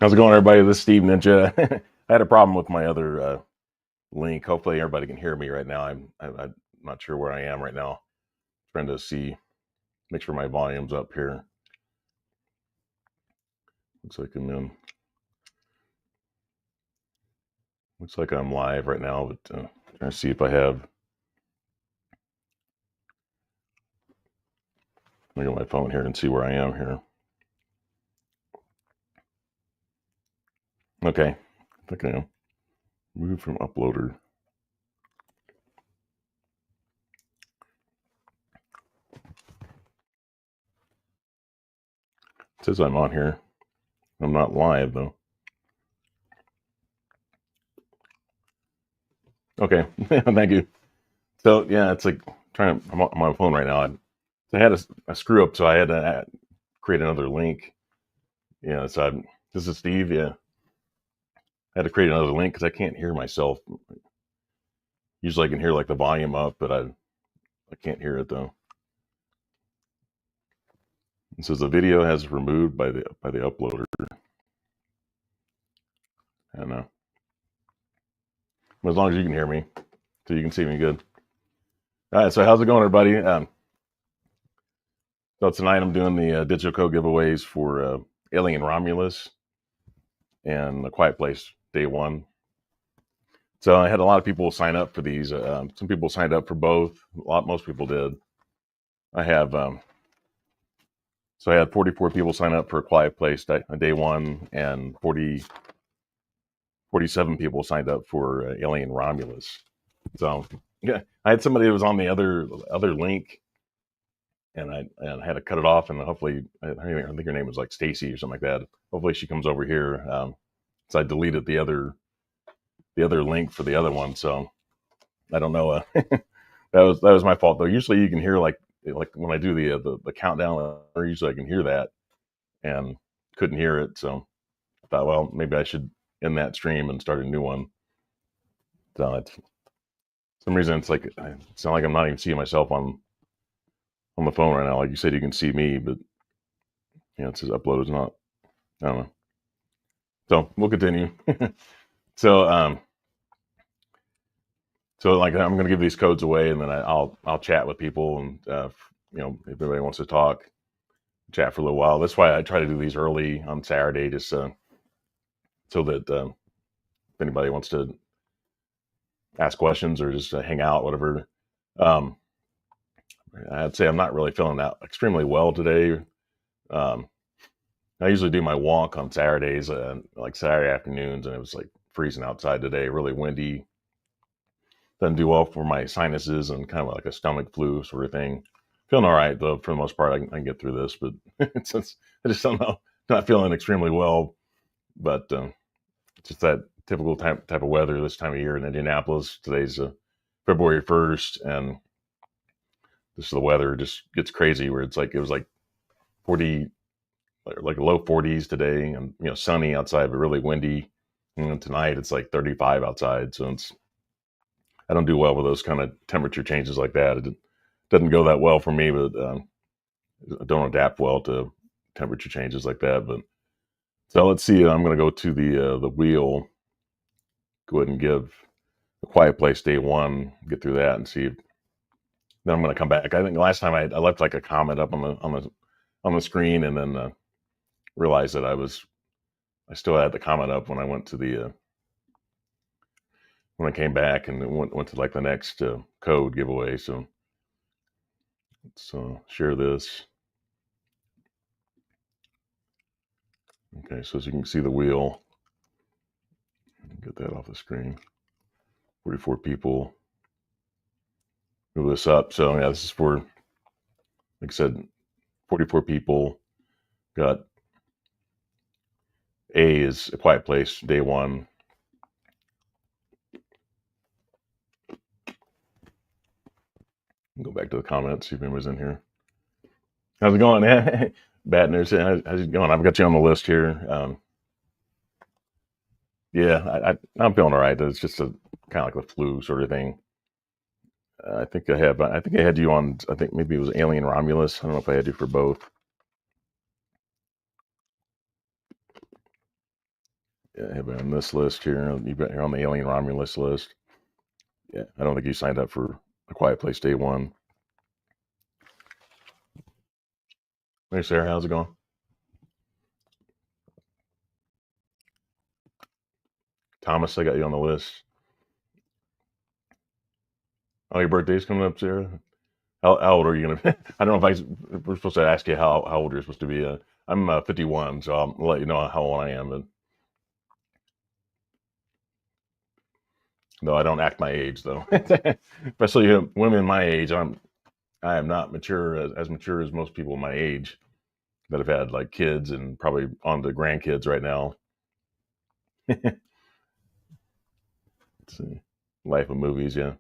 How's it going, everybody? This is Steve Ninja. I had a problem with my other link. Hopefully, everybody can hear me right now. I'm not sure where I am right now. Trying to make sure my volume's up here. Looks like I'm in. Looks like I'm live right now, but trying to see if I have. Let me get my phone here and see where I am here. Okay, I think I am. Move from uploader. It says I'm on here. I'm not live though. Okay, thank you. So yeah, it's like I'm on my phone right now. I had a screw up, so I had to create another link. Yeah, this is Steve. Yeah, I had to create another link because I can't hear myself. Usually I can hear like the volume up, but I can't hear it though. It says the video has removed by the uploader. I don't know. But as long as you can hear me, so you can see me good. All right, so how's it going, everybody? So tonight I'm doing the digital code giveaways for Alien Romulus and The Quiet Place Day 1. So I had a lot of people sign up for these. Some people signed up for both. Most people did. I have so I had 44 people sign up for A Quiet Place Day 1, and 47 people signed up for Alien Romulus. So yeah, I had somebody that was on the other link, and I had to cut it off. And hopefully, I think her name was like Stacy or something like that. Hopefully, she comes over here. So I deleted the other link for the other one. So I don't know. That was my fault though. Usually, you can hear like when I do the countdown. Usually, I can hear that, and couldn't hear it. So I thought, well, maybe I should end that stream and start a new one. So it's some reason it's like it's not like I'm not even seeing myself on the phone right now. Like you said, you can see me, but it says upload is not. I don't know. So we'll continue. so so like I'm going to give these codes away, and then I'll chat with people, and if anybody wants to talk, chat for a little while. That's why I try to do these early on Saturday, just so that if anybody wants to ask questions or just hang out, whatever. Um, I'd say I'm not really feeling that extremely well today. Um, I usually do my walk on Saturdays, like Saturday afternoons, and it was like freezing outside today, really windy. Doesn't do well for my sinuses and kind of like a stomach flu sort of thing. Feeling all right though, for the most part. I can get through this, but since I just don't know, not feeling extremely well. But just that typical type of weather this time of year in Indianapolis. Today's February 1st, and the weather just gets crazy. Where it was like 40, like low 40s today, and sunny outside but really windy. And tonight it's like 35 outside, so I don't do well with those kind of temperature changes like that. It doesn't go that well for me, but I don't adapt well to temperature changes like that. But so let's see. I'm going to go to the wheel. Go ahead and give A Quiet Place Day 1. Get through that and see. Then I'm going to come back. I think last time I left like a comment up on the screen, and then realized that I still had the comment up when I went to when I came back and went to like the next code giveaway. So let's share this. Okay, so as you can see the wheel, get that off the screen. 44 people. Move this up. So yeah, this is for, like I said, 44 people. Got A is A Quiet Place Day 1. Go back to the comments, see if anybody's in here. How's it going? Bad news. How's it going? I've got you on the list here. Yeah, I'm feeling all right. It's just a kind of like the flu sort of thing. I think I had you on. I think maybe it was Alien Romulus. I don't know if I had you for both. Yeah, I have on this list here. You're on the Alien Romulus list. Yeah, I don't think you signed up for A Quiet Place Day One. Hey, Sarah, how's it going? Thomas, I got you on the list. Oh, your birthday's coming up, Sarah. How old are you gonna be? I don't know if we're supposed to ask you how old you're supposed to be. I'm 51, so I'll let you know how old I am. But no, I don't act my age though. Especially women my age. I am not mature as mature as most people my age that have had like kids and probably on to grandkids right now. Let's see. Life of movies, yeah.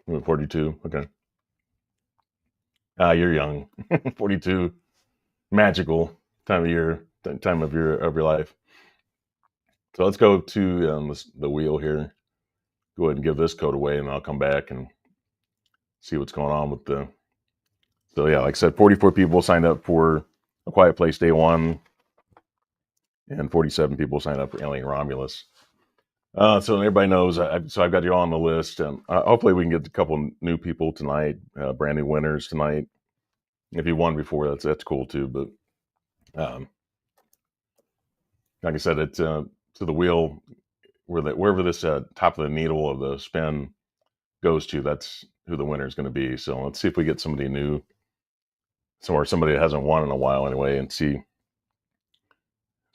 I'm 42. Okay. You're young. 42. Magical time of year, time of your life. So let's go to the wheel here. Go ahead and give this code away, and I'll come back and see what's going on with the. So yeah, like I said, 44 people signed up for A Quiet Place Day One, and 47 people signed up for Alien Romulus. So everybody knows. So I've got you all on the list. Hopefully, we can get a couple new people tonight, brand new winners tonight. If you won before, that's cool too. But um, like I said, it's to the wheel wherever this top of the needle of the spin goes to. That's who the winner is going to be. So let's see if we get somebody new, or somebody that hasn't won in a while anyway, and see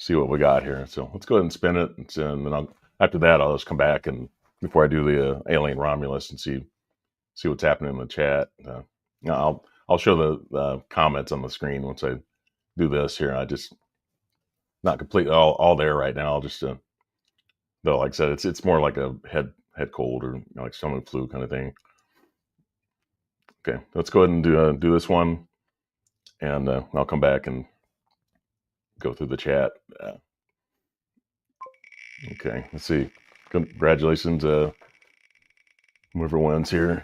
what we got here. So let's go ahead and spin it, and then after that I'll just come back and before I do the Alien Romulus and see what's happening in the chat. I'll show the comments on the screen once I do this here. I just not completely all there right now. I'll just though, like I said, it's more like a head cold or like stomach flu kind of thing. Okay, let's go ahead and do this one, and I'll come back and go through the chat. Okay, let's see. Congratulations, whoever wins here.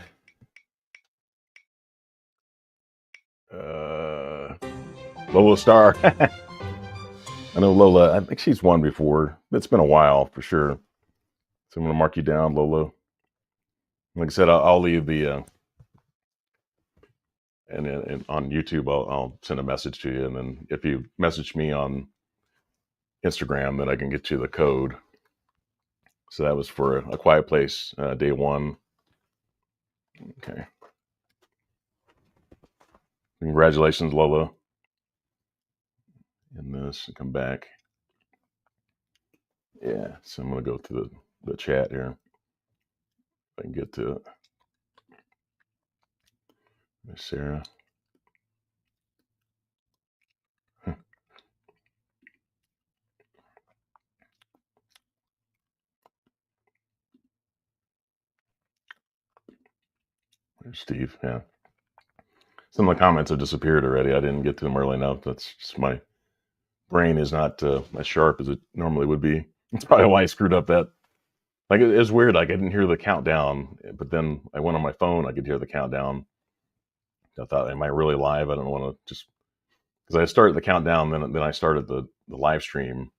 Uh, Lola Star. I know Lola. I think she's won before. It's been a while for sure. So I'm gonna mark you down, Lola. Like I said, I'll leave the and on YouTube, I'll send a message to you, and then if you message me on Instagram, then I can get you the code. So that was for A Quiet Place Day One. Okay. Congratulations, Lola. And this and come back. Yeah. So I'm gonna go to the chat here. If I can get to it. There's Sarah. There's Steve. Yeah. Some of the comments have disappeared already. I didn't get to them early enough. That's just my brain is not as sharp as it normally would be. That's probably why I screwed up that. Like it was weird. Like I didn't hear the countdown, but then I went on my phone. I could hear the countdown. I thought, am I really live? I don't want to just because I started the countdown, then I started the live stream,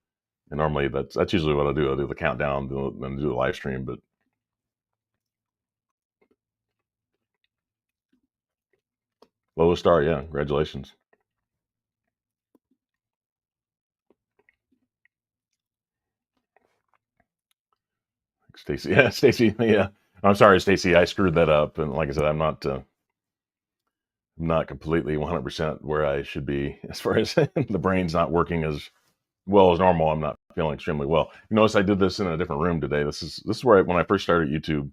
and normally that's usually what I do. I do the countdown, then do the live stream. But Lola Star, yeah, congratulations, Stacy. Yeah, Stacy. Yeah, I'm sorry, Stacy. I screwed that up, and like I said, I'm not completely 100% where I should be as far as the brain's not working as well as normal. I'm not feeling extremely well. You notice I did this in a different room today. This is where when I first started YouTube,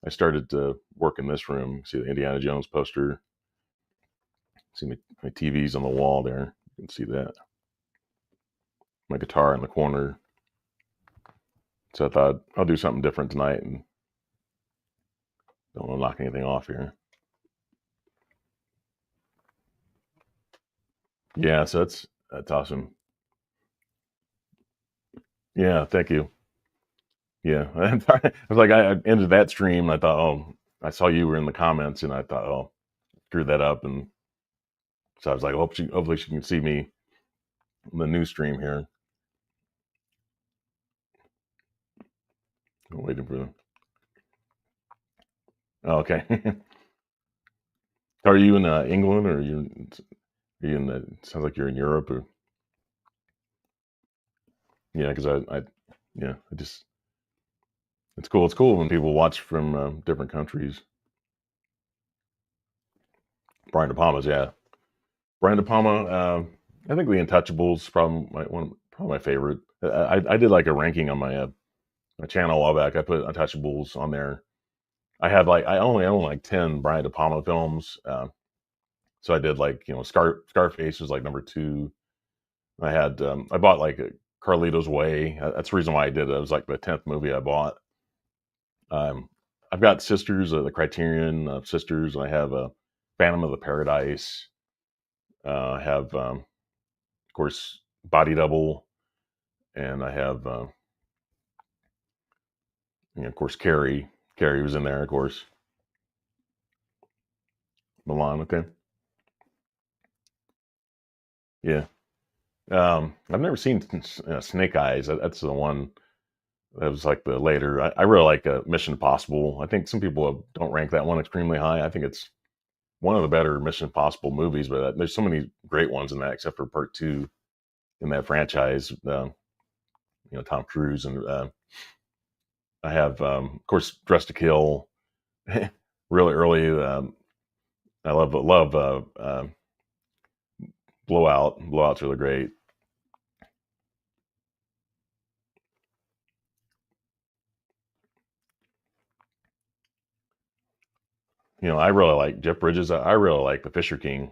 I started to work in this room. See the Indiana Jones poster. See my TV's on the wall there. You can see that. My guitar in the corner. So I thought I'll do something different tonight and don't want to knock anything off here. Yeah, so that's awesome. Yeah, thank you. Yeah, I was like, I ended that stream. And I thought, oh, I saw you were in the comments, and I thought, oh, screwed that up, and so I was like, hopefully she can see me in the new stream here. I'm waiting for them. Oh, okay. Are you in England, or are you in the? Sounds like you're in Europe, or yeah, because yeah, I just it's cool. It's cool when people watch from different countries. Brian De Palma's, yeah. Brian De Palma. I think The Untouchables probably my favorite. I did like a ranking on my channel a while back. I put Untouchables on there. I only own like 10 Brian De Palma films. So I did like Scarface was like number two. I bought like Carlito's Way. That's the reason why I did it. It was like the 10th movie I bought. Um, I've got Sisters, the Criterion Sisters. I have Phantom of the Paradise. I have, of course, Body Double, and I have, of course, Carrie. Carrie was in there, of course. Milan, okay, yeah. I've never seen Snake Eyes. That's the one that was like the later. I really like Mission Impossible. I think some people don't rank that one extremely high. I think it's one of the better Mission Impossible movies, but there's so many great ones in that, except for part two in that franchise. Tom Cruise, and I have, of course, Dress to Kill. Really early. I love Blowout. Blowout's really great. I really like Jeff Bridges. I really like The Fisher King.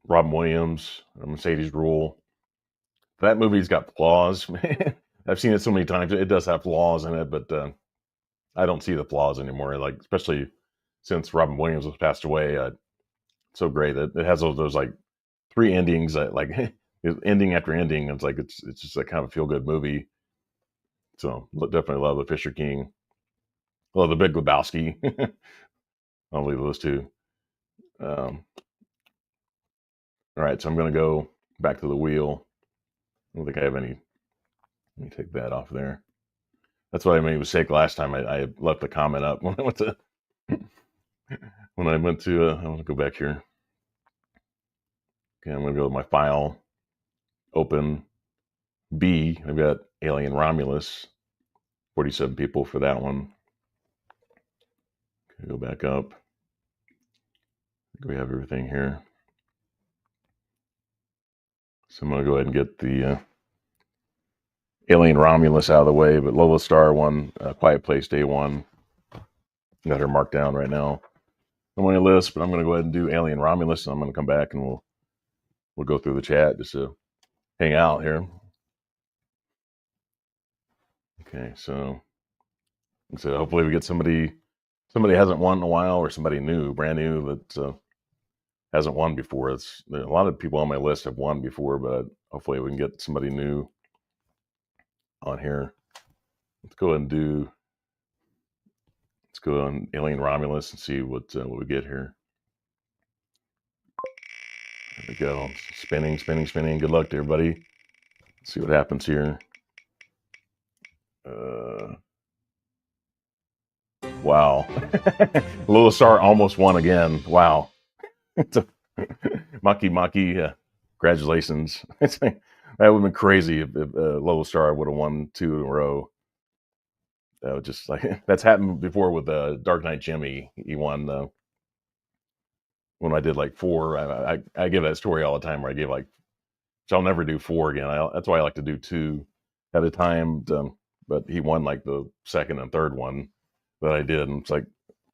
Robin Williams, Mercedes Rule. That movie's got flaws. I've seen it so many times. It does have flaws in it, but I don't see the flaws anymore. Like, especially since Robin Williams has passed away. So great that it has those like three endings. That, like ending after ending. It's like it's just a kind of feel good movie. So definitely love The Fisher King. Love The Big Lebowski. I'll leave those two. Um, all right, so I'm gonna go back to the wheel. I don't think I have any. Let me take that off there. That's what I made a mistake last time. I left the comment up when I went to I want to go back here. Okay, I'm gonna go to my file, open B. I've got Alien Romulus, 47 people for that one. Okay, go back up. We have everything here. So I'm gonna go ahead and get the Alien Romulus out of the way, but Lola Star one, Quiet Place Day one, got her marked down right now on my list. But I'm gonna go ahead and do Alien Romulus, and I'm gonna come back and we'll go through the chat just to hang out here. Okay, so hopefully we get somebody hasn't won in a while, or somebody new, brand new that hasn't won before. A lot of people on my list have won before, but hopefully we can get somebody new on here. Let's go ahead and let's go on Alien Romulus and see what we get here. There we go. Spinning, spinning, spinning. Good luck to everybody. Let's see what happens here. Wow. Little Star almost won again. Wow. Maki Maki, congratulations. That would have been crazy if Little Star would have won two in a row. That would just like that's happened before with Dark Knight Jimmy. He won when I did like four. I give that story all the time where I gave like, so I'll never do four again. That's why I like to do two at a time. But he won like the second and third one that I did, and it's like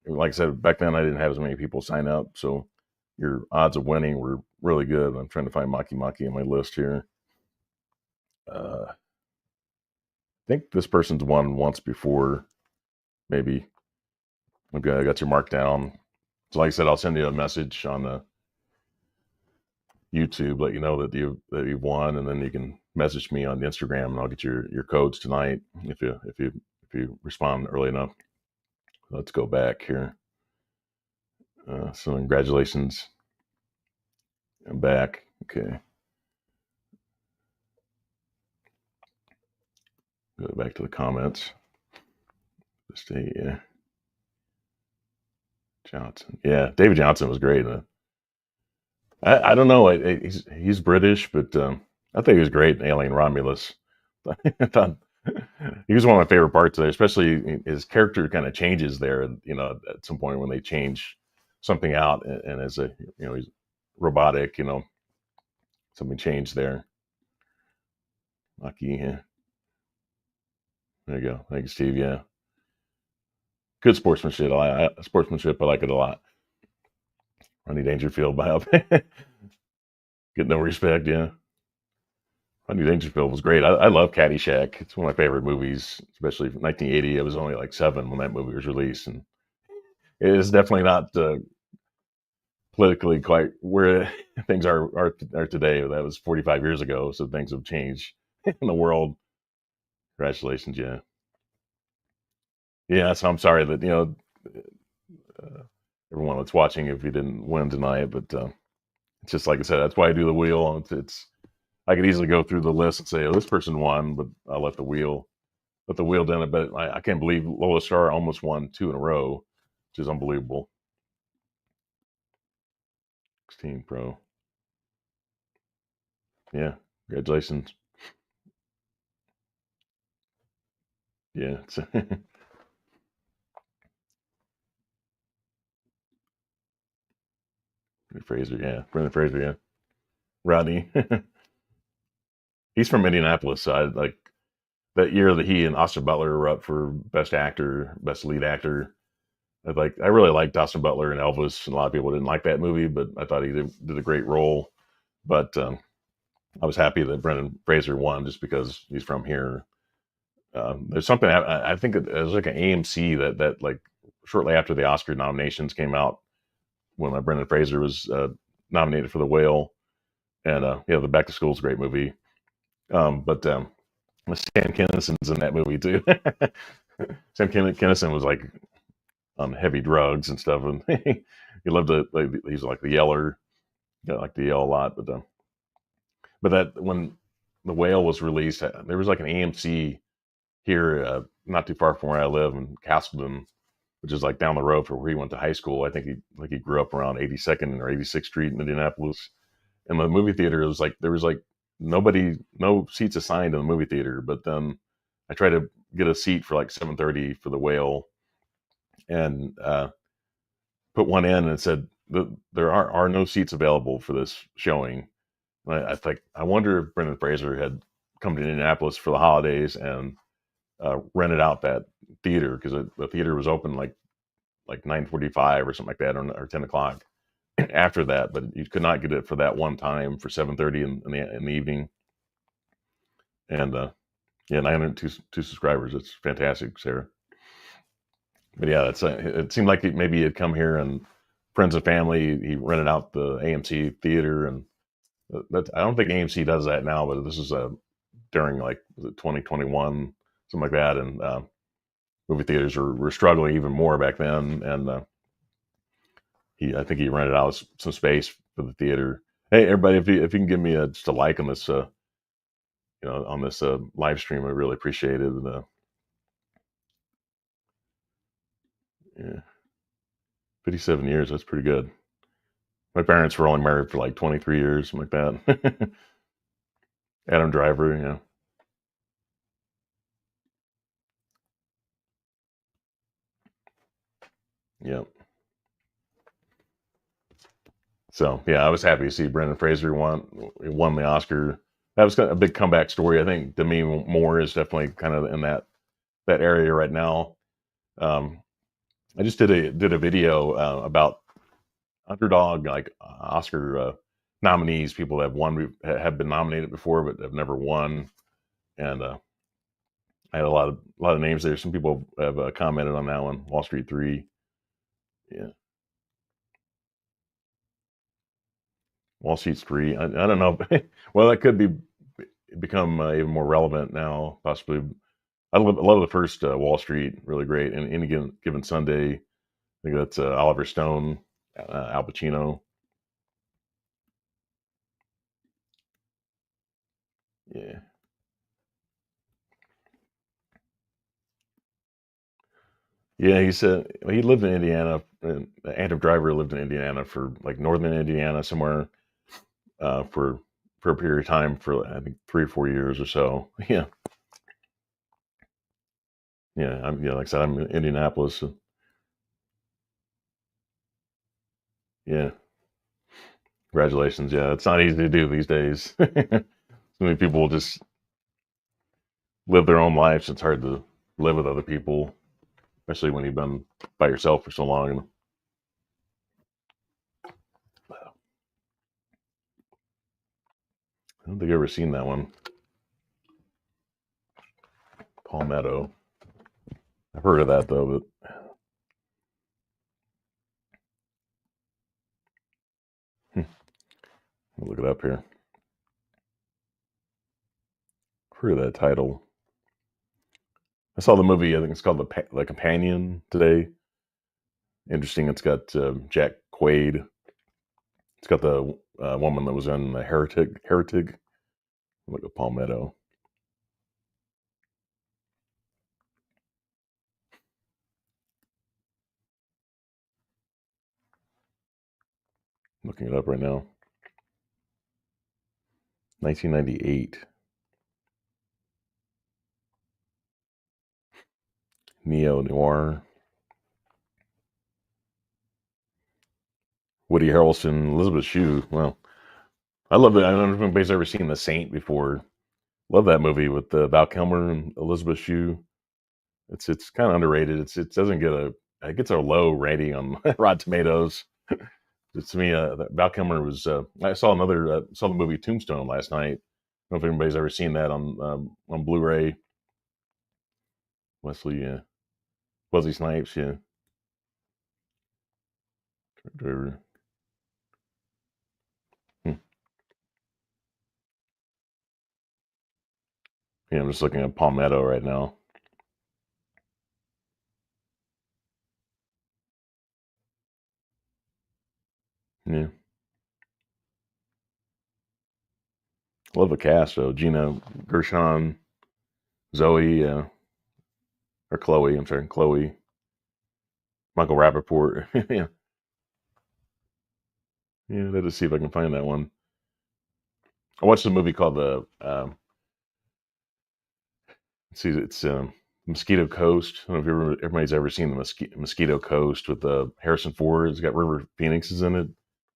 I said, back then I didn't have as many people sign up, so your odds of winning were really good. I'm trying to find Maki Maki on my list here. I think this person's won once before, maybe. Okay, I got your mark down. So, like I said, I'll send you a message on the YouTube, let you know that you've won, and then you can message me on Instagram, and I'll get your codes tonight if you respond early enough. Let's go back here. So, congratulations. I'm back. Okay. Go back to the comments. Stay, yeah. Johnson. Yeah, David Johnson was great. I don't know. He's British, but I think he was great in Alien Romulus. I thought he was one of my favorite parts there, especially his character kind of changes there. You know, at some point when they change something out, and as a he's robotic. Something changed there. Lucky, yeah. There you go. Thank you, Steve. Yeah, good sportsmanship. Sportsmanship. I like it a lot. Ronnie Dangerfield by up. Get no respect. Yeah. Ronnie Dangerfield was great. I love Caddyshack. It's one of my favorite movies, especially from 1980. I was only like 7 when that movie was released, and it is definitely not politically quite where things are today. That was 45 years ago, so things have changed in the world. Congratulations, yeah, yeah. So I'm sorry that uh, everyone that's watching, if you didn't win tonight, but it's just like I said. That's why I do the wheel. It's I could easily go through the list and say, "Oh, this person won," but I'll let the wheel down. But I can't believe Lola Star almost won 2 in a row, which is unbelievable. 16 Pro, yeah, congratulations. Yeah, it's Fraser, yeah, Brendan Fraser, yeah, Rodney. He's from Indianapolis, so I like that year that he and Austin Butler were up for Best Actor, Best Lead Actor. I really liked Austin Butler and Elvis, and a lot of people didn't like that movie, but I thought he did a great role. But I was happy that Brendan Fraser won just because he's from here. There's something I think it was like an AMC that like shortly after the Oscar nominations came out when Brendan Fraser was nominated for The Whale, and yeah, the Back to School is a great movie. But Sam Kinnison's in that movie too. Sam Kinnison was like on heavy drugs and stuff, and he loved to. Like, he's like the yeller, like to yell a lot. But that when The Whale was released, there was like an AMC here, not too far from where I live in Castleton, which is like down the road from where he went to high school. I think he grew up around 82nd or 86th Street in Indianapolis. And the movie theater was like there was like no seats assigned in the movie theater. But then I tried to get a seat for like 7:30 for The Whale, and put one in, and it said there are no seats available for this showing. I think I wonder if Brendan Fraser had come to Indianapolis for the holidays and rented out that theater because the theater was open like 9:45 or something like that, or 10 o'clock after that, but you could not get it for that one time for 7:30 in the evening. And yeah, 902 subscribers. It's fantastic, Sarah. But yeah, it seemed like maybe he'd come here and friends and family. He rented out the AMC theater, and I don't think AMC does that now, but this is during like 2021, something like that, and movie theaters were struggling even more back then, and I think he rented out some space for the theater. Hey, everybody, if you can give me just a like on this, on this live stream, I really appreciate it. And, yeah, 57 years, that's pretty good. My parents were only married for like 23 years, something like that. Adam Driver, yeah, yeah. So yeah, I was happy to see Brendan Fraser won the Oscar. That was kind of a big comeback story. I think Demi Moore is definitely kind of in that area right now. Um, I just did a video about underdog like Oscar nominees, people that have been nominated before but have never won, and I had a lot of names there. Some people have commented on that one. Wall Street 3, yeah, Wall Street 3. I don't know. Well, that could become even more relevant now, possibly. I love the first Wall Street, really great, and any given Sunday. I think that's Oliver Stone, Al Pacino. Yeah, Yeah, he said he lived in Indiana. And Adam Driver lived in Indiana for like northern Indiana somewhere for a period of time for I think 3 or 4 years or so. Yeah, yeah. Like I said, I'm in Indianapolis. So, yeah, congratulations. Yeah, it's not easy to do these days. So many people just live their own lives. It's hard to live with other people, especially when you've been by yourself for so long. And I don't think I've ever seen that one. Palmetto. I've heard of that though, but I'll look it up here. I've heard of that title. I saw the movie. I think it's called the Companion today. Interesting. It's got Jack Quaid. It's got the woman that was in the Heretic. Heretic. Look at Palmetto. Looking it up right now. 1998. Neo noir. Woody Harrelson, Elizabeth Shue. Well, I love it. I don't know if anybody's ever seen The Saint before. Love that movie with Val Kilmer and Elizabeth Shue. It's kind of underrated. It doesn't get it gets a low rating on Rotten Tomatoes. To me, Val Kilmer was. I saw the movie Tombstone last night. I don't know if anybody's ever seen that on Blu-ray. Wesley Wesley Snipes, yeah. Driver. Hmm. Yeah, I'm just looking at Palmetto right now. Yeah, love the cast though. Gina Gershon, Zoe, or Chloe. I'm sorry, Chloe. Michael Rappaport. Yeah, yeah. Let's see if I can find that one. I watched a movie called the. Let's see, it's Mosquito Coast. I don't know if everybody's ever seen the Mosquito Coast with Harrison Ford. It's got River Phoenixes in it.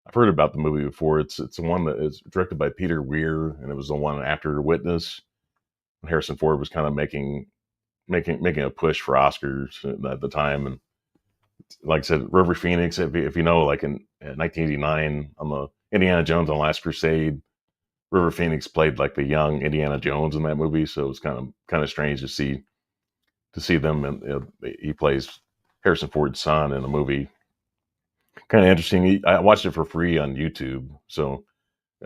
I've heard about the movie before. It's the one that is directed by Peter Weir, and it was the one after Witness. Harrison Ford was kind of making a push for Oscars at the time, and like I said, River Phoenix. If you know, like in 1989 on the Indiana Jones and the Last Crusade, River Phoenix played like the young Indiana Jones in that movie. So it's kind of strange to see them, and he plays Harrison Ford's son in a movie. Kind of interesting. I watched it for free on YouTube, so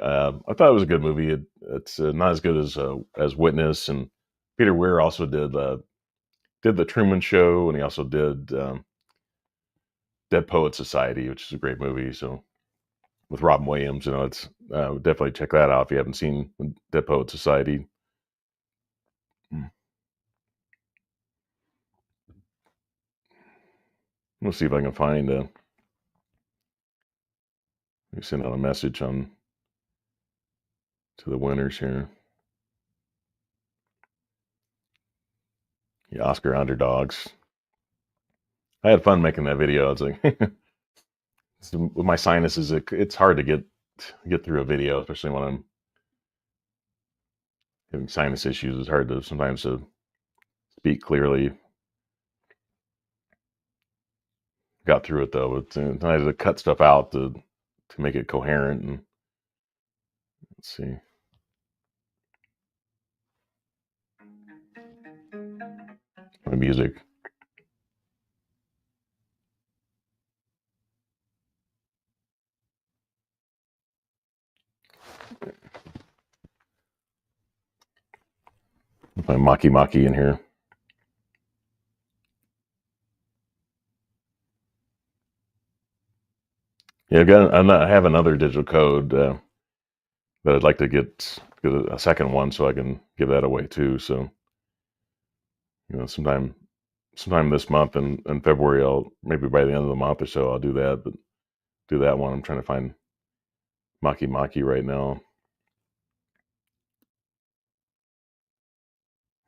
I thought it was a good movie. It's not as good as Witness, and Peter Weir also did the Truman Show, and he also did Dead Poet Society, which is a great movie. So with Robin Williams, it's definitely check that out if you haven't seen Dead Poet Society. Mm. Let's see if I can find. Let me send out a message on to the winners here. The Oscar underdogs. I had fun making that video. It's like with my sinuses, it's hard to get through a video, especially when I'm having sinus issues. It's hard to sometimes to speak clearly. Got through it though. But I had to cut stuff out to make it coherent. And let's see my music. My Maki Maki in here. Yeah, I have another digital code that I'd like to get a second one so I can give that away too. So sometime sometime this month in February. I'll maybe by the end of the month or so I'll do that. But do that one. I'm trying to find Maki Maki right now.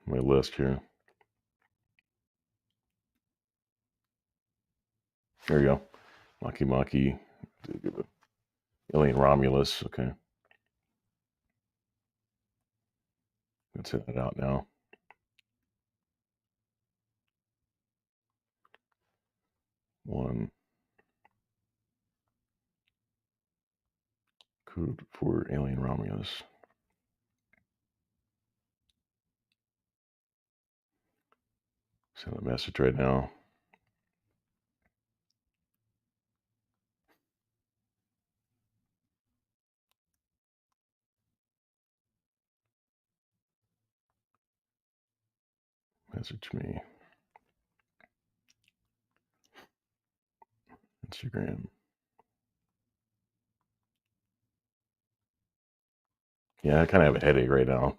My list here. There you go. Maki Maki. Alien Romulus. Okay. Let's hit it out now. One code for Alien Romulus. Send a message right now. Message me. Instagram. Yeah, I kind of have a headache right now.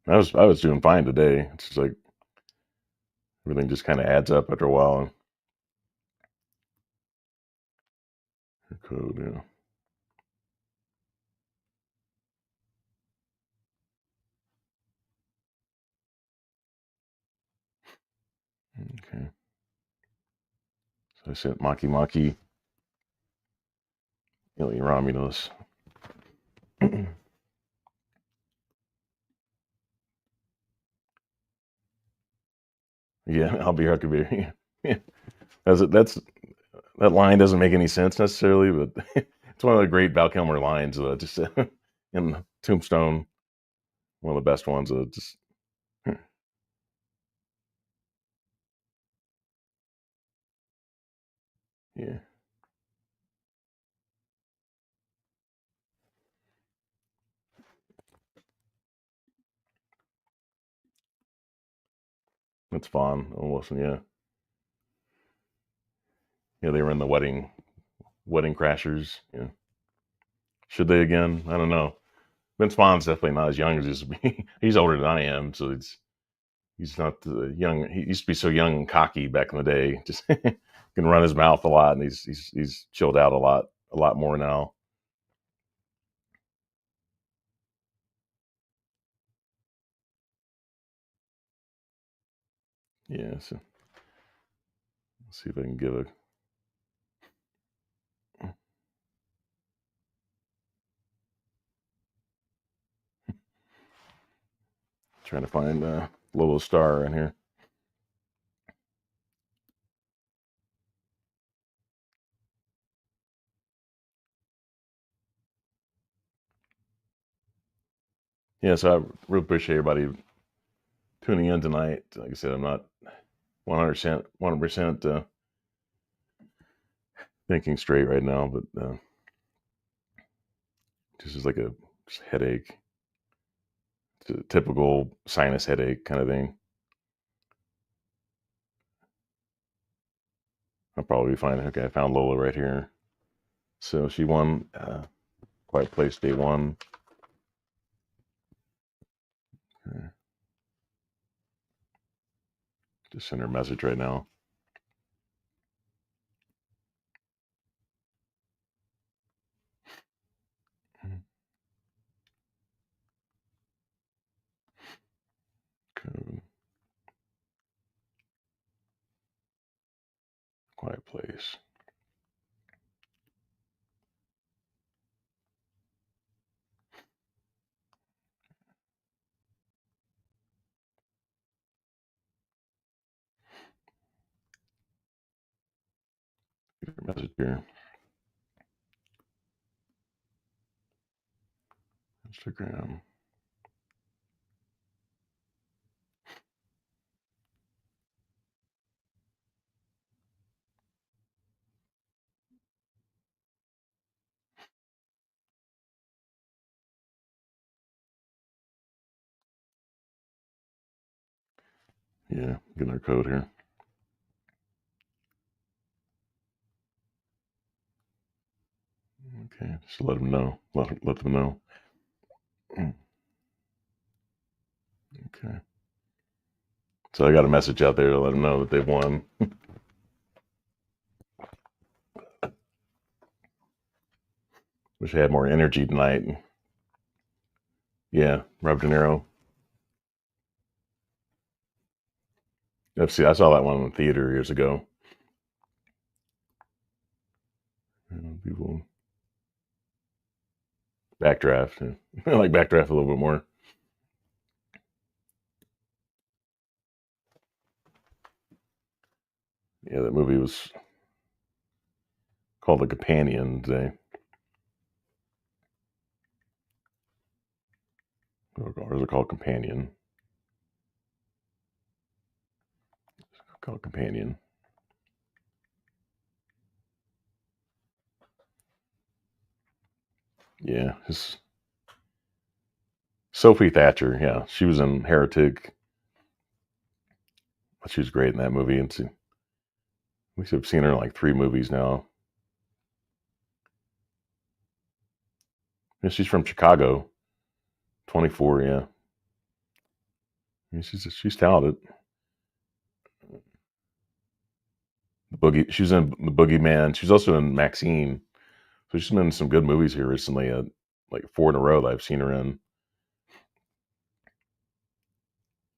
I was doing fine today. It's just like everything just kind of adds up after a while. Your code, yeah. Okay. So I sent Maki Maki, Alien Romulus. Yeah, I'll be Huckleberry. Yeah. That's that line doesn't make any sense necessarily, but it's one of the great Val Kilmer lines. Just in Tombstone, one of the best ones. Just yeah, it's fun. Almost, yeah, yeah. They were in the Wedding Crashers. Yeah, should they again? I don't know. Vince Vaughn's definitely not as young as he used to be. He's older than I am, so he's not young. He used to be so young and cocky back in the day. Just can run his mouth a lot, and he's chilled out a lot more now. Yeah, so let's see if I can give a trying to find Lolo Star in here. Yeah, so I really appreciate everybody tuning in tonight. Like I said, I'm not 100% thinking straight right now, but this is like a just headache. It's a typical sinus headache kind of thing. I'll probably find okay. I found Lola right here. So she won Quiet Place Day One. Okay. Just send her a message right now. Code, Quiet Place. Get her message here. Instagram. Yeah, getting her code here. Okay, just let them know. Let them know. Okay. So I got a message out there to let them know that they've won. Wish I had more energy tonight. Yeah, Rob De Niro. I saw that one in the theater years ago. People backdraft. I like backdraft a little bit more. Yeah, that movie was called The Companion today. Or is it called Companion? It's called Companion. Yeah, it's Sophie Thatcher. Yeah, she was in Heretic. She was great in that movie. And we should have seen her in like 3 movies now. Yeah, she's from Chicago. 24. Yeah, she's talented. The Boogie. She's in the Boogeyman. She's also in Maxine. So she's been in some good movies here recently. Like 4 in a row that I've seen her in.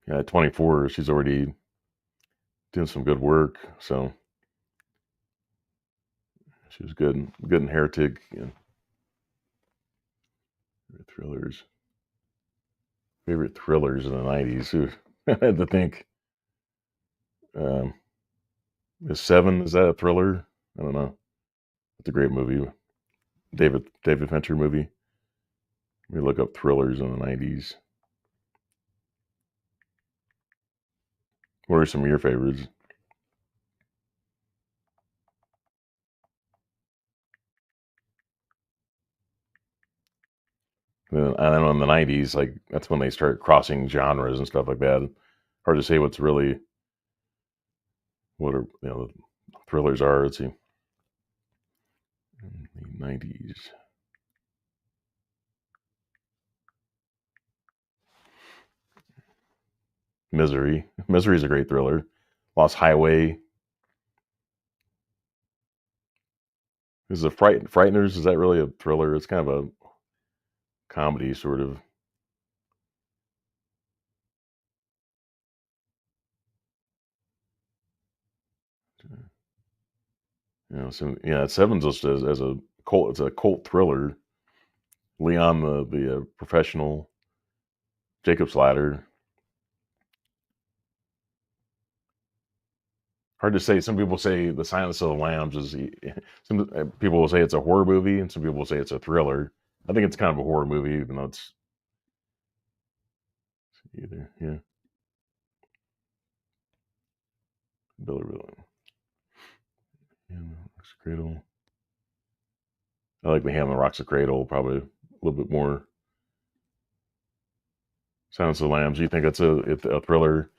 Yeah, at 24, she's already doing some good work. So she was good in Heretic. Yeah. Thrillers. Favorite thrillers in the 90s. I had to think. Um, is Seven, is that a thriller? I don't know. It's a great movie. David Fincher movie. We look up thrillers in the 90s. What are some of your favorites? I don't know in the 90s, like that's when they start crossing genres and stuff like that. Hard to say what's really what are thrillers are. Let's see. In the 90s. Misery. Misery is a great thriller. Lost Highway. Is the Frighteners? Is that really a thriller? It's kind of a comedy, sort of. So yeah, Seven's listed as a cult. It's a cult thriller. Leon, the professional, Jacob's Ladder. Hard to say. Some people say The Silence of the Lambs is. Some people will say it's a horror movie, and some people will say it's a thriller. I think it's kind of a horror movie, even though it's either. Yeah, Billy. Yeah, Rocks the Cradle. I like The Hand that Rocks the Cradle probably a little bit more. Silence of the Lambs. You think it's a thriller?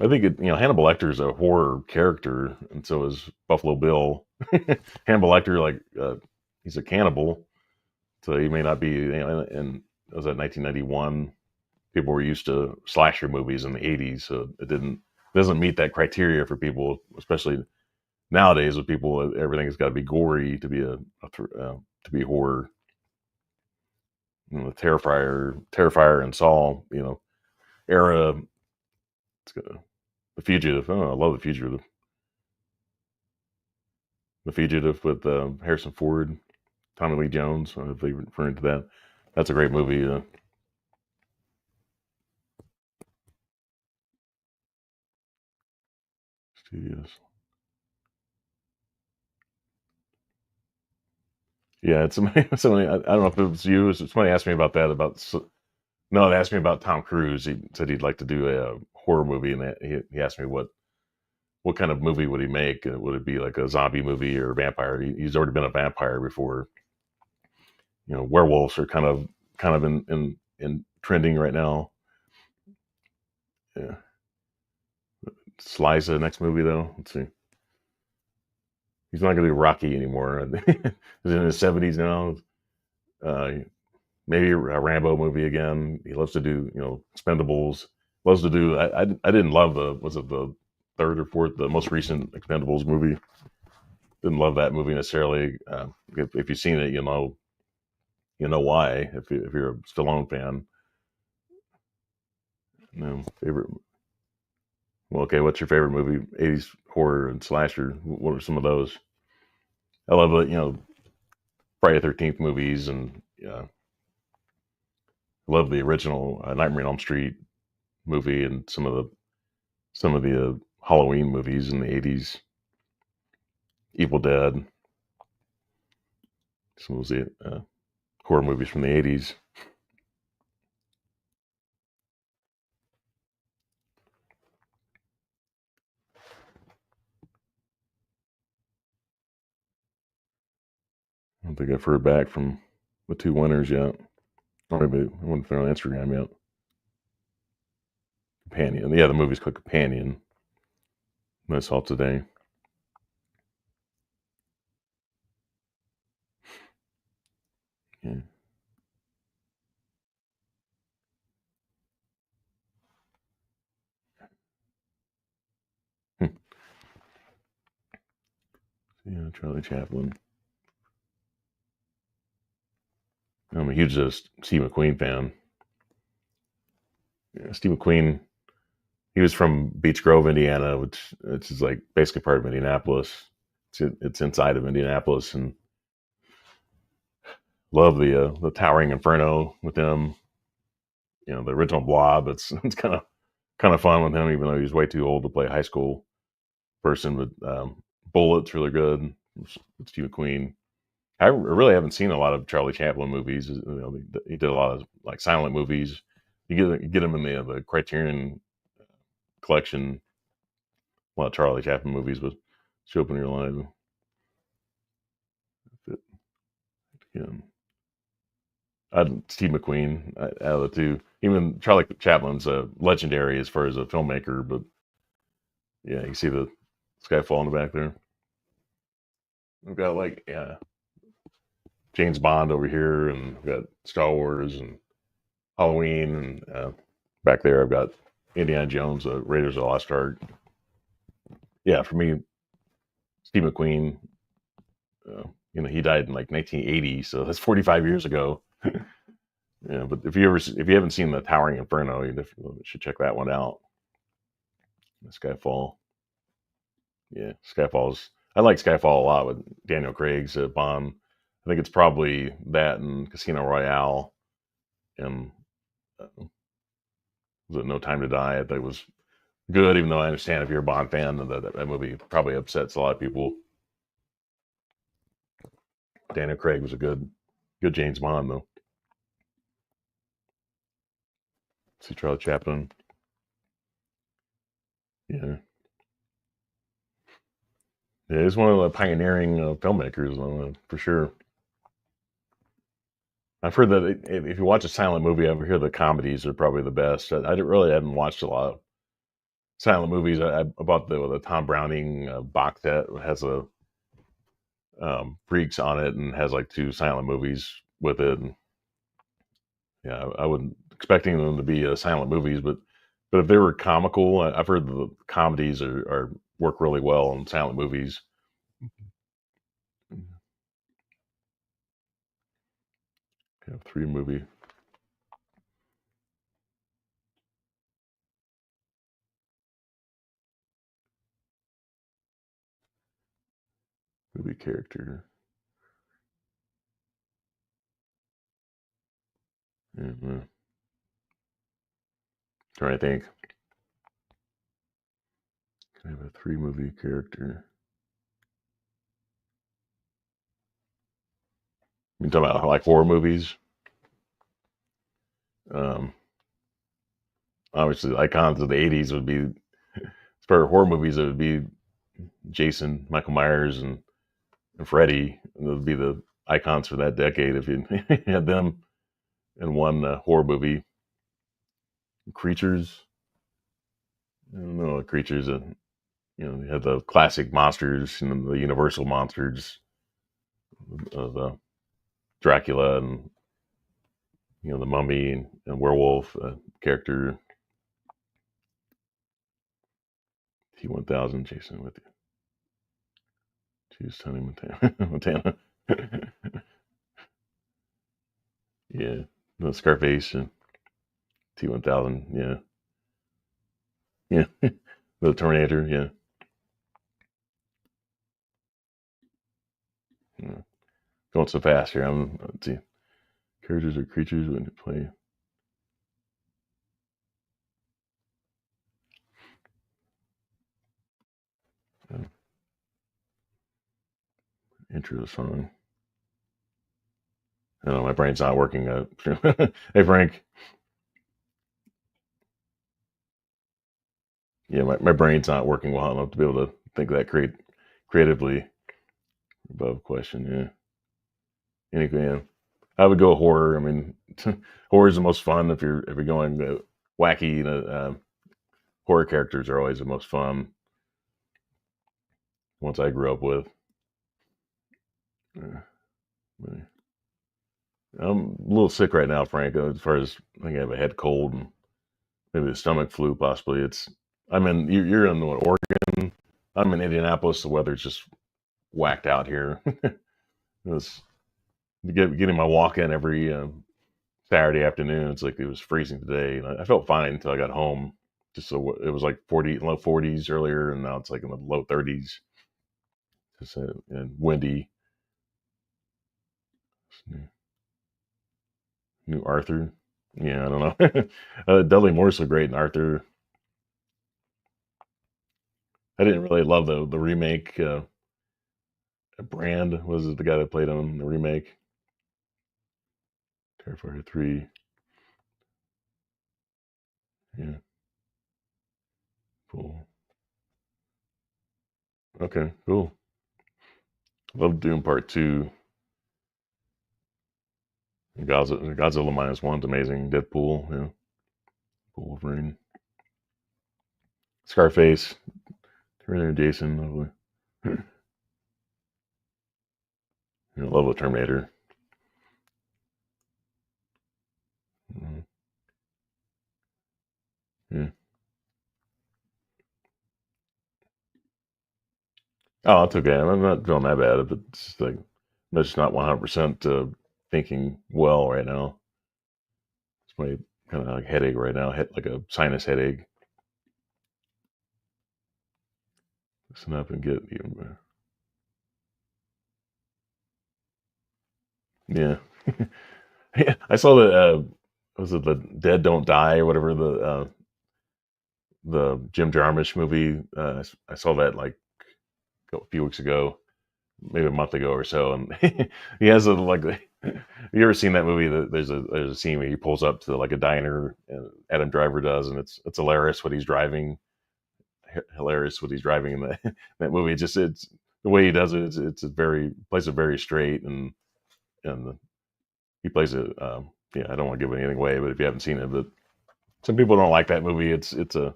I think Hannibal Lecter is a horror character, and so is Buffalo Bill. Hannibal Lecter, like he's a cannibal, so he may not be. And it was that 1991. People were used to slasher movies in the 80s, so it doesn't meet that criteria for people, especially nowadays with people. Everything's got to be gory to be to be horror. Terrifier, and Saw, era. The Fugitive. Oh, I love The Fugitive. The Fugitive with Harrison Ford, Tommy Lee Jones. If they referring to that, that's a great movie. Studios. Yeah, it's somebody. I don't know if it was you. Somebody asked me about that. No, they asked me about Tom Cruise. He said he'd like to do a horror movie, and he asked me what kind of movie would he make? Would it be like a zombie movie or a vampire? He's already been a vampire before. Werewolves are kind of in trending right now. Yeah. Sly's the next movie though. Let's see. He's not gonna do Rocky anymore. He's in his 70s now. Uh, Maybe a Rambo movie again. He loves to do Expendables. loves to do. I didn't love the was it the third or fourth, the most recent Expendables movie. Didn't love that movie necessarily. If you've seen it, you know why. If you're a Stallone fan, favorite. Well, okay, what's your favorite movie? 80s horror and slasher. What are some of those? I love it. Friday the 13th movies, and love the original Nightmare on Elm Street movie, and some of the Halloween movies in the 80s. Evil Dead. Some of the horror movies from the 80s. I don't think I've heard back from the two winners yet. Or maybe I wonder if they're on Instagram yet. Companion. Yeah, the movie's called Companion. I saw today. Yeah. Yeah, Charlie Chaplin. I'm a huge Steve McQueen fan. Yeah, Steve McQueen, he was from Beech Grove, Indiana, which is like basically part of Indianapolis. It's inside of Indianapolis, and love the Towering Inferno with him. The original Blob. It's kind of fun with him, even though he's way too old to play a high school person. But Bullet's really good. Steve McQueen. I really haven't seen a lot of Charlie Chaplin movies. He did a lot of like silent movies. You get him in the Criterion collection. A lot of Charlie Chaplin movies with Show Up in Your Life. Yeah. Steve McQueen out of the two. Even Charlie Chaplin's legendary as far as a filmmaker, but yeah, you see the Skyfall in the back there. We've got like James Bond over here, and we've got Star Wars and Halloween, and back there I've got Indiana Jones, Raiders of the Lost Ark. Yeah, for me, Steve McQueen. He died in like 1980, so that's 45 years ago. Yeah, but if you haven't seen the Towering Inferno, you definitely should check that one out. Skyfall. Yeah, Skyfall's. I like Skyfall a lot with Daniel Craig's Bond. I think it's probably that and Casino Royale, and was it No Time to Die? I think it was good, even though I understand if you're a Bond fan, that movie probably upsets a lot of people. Daniel Craig was a good James Bond though. See Charlie Chaplin. Yeah, yeah, he's one of the pioneering filmmakers for sure. I've heard that if you watch a silent movie, I've heard the comedies are probably the best. I really haven't watched a lot of silent movies. I bought the Tom Browning box set. It has a Freaks on it and has like two silent movies with it. And yeah, I wasn't expecting them to be silent movies, but if they were comical, I've heard the comedies are work really well in silent movies. Yeah, three movie character. Yeah, trying to think. Can I have a three movie character? You talking about like horror movies? Um, Obviously, the icons of the '80s would be, as far as horror movies, it would be Jason, Michael Myers, and Freddy. Those would be the icons for that decade if you had them in one horror movie. Creatures, I don't know, creatures. You have the classic monsters, the Universal monsters of Dracula and the Mummy and Werewolf character. T1000 Jason with you. Choose Tony Montana. Montana. Yeah. No Scarface and T1000. Yeah. Yeah. The Terminator. Yeah. Yeah. Going so fast here. Let's see. Characters or creatures when you play. Uh, intro song. I don't know. My brain's not working. Hey, Frank. Yeah, my brain's not working well enough to be able to think that creatively above question. Yeah. Anyway, yeah. I would go horror. I mean, horror is the most fun if you're going wacky. Horror characters are always the most fun. Ones I grew up with. Uh, I'm a little sick right now, Frank. As far as I think I have a head cold and maybe the stomach flu, possibly. You're in what, Oregon. I'm in Indianapolis. The weather's just whacked out here. It's getting my walk in every Saturday afternoon. It's like it was freezing today, and I felt fine until I got home. Just so it was like 40, low 40s earlier, and now it's like in the low 30s. Just and windy. New Arthur. Yeah, I don't know. Dudley Moore's so great in Arthur. I didn't really love the remake. Brand was the guy that played on the remake. Terrifier 3. Yeah, cool. Okay, cool. Love Doom Part 2. Godzilla minus one's amazing. Deadpool, yeah. Wolverine. Scarface. Terminator Jason, lovely. Love the Terminator. Mhm. Yeah. Oh, it's okay. I'm not feeling that bad, but it's just like I'm just not 100% thinking well right now. It's my kind of like headache right now, like a sinus headache. Listen up and get even better. Yeah. Yeah. I saw was it the Dead Don't Die or whatever the Jim Jarmusch movie? I saw that like a few weeks ago, maybe a month ago or so, and he has a like. You ever seen that movie? There's a scene where he pulls up to like a diner, and Adam Driver does, and it's hilarious what he's driving. Hilarious what he's driving in that that movie. It's the way he does it. It's a very plays it very straight, and he plays it. Yeah, I don't want to give anything away, but if you haven't seen it, but some people don't like that movie. It's a